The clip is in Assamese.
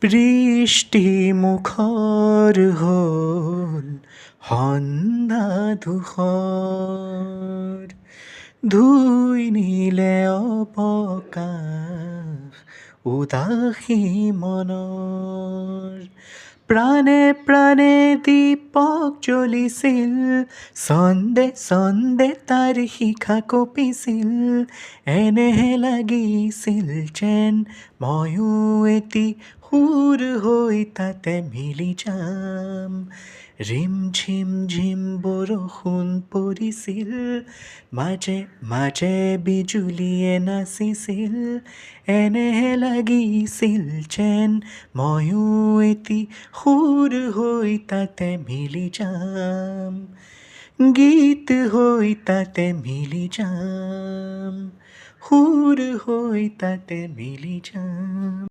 বৃষ্টি মুখৰ হ'ল সন্ধ্যা ধূসৰ, ধুই নিলে অৱকাশ উদাসী মনৰ। প্ৰাণে প্ৰাণে দীপক জ্বলিছিল, ছন্দে ছন্দে তাৰ শিখা কঁপিছিল। এনেহে লাগিছিল যেন ময়ো এটি সুৰ হৈ তাতে মিলি যাম। ৰিম ঝিম ঝিম বৰষুণ পৰিছিল, মাজে মাজে বিজুলীয়ে নাচিছিল। এনেহে লাগিছিল যেন ময়ো এটি সুৰ হৈ তাতে মিলি যাম, গীত হৈ তাতে মিলি যাম, সুৰ হৈ তাতে মিলি যাম।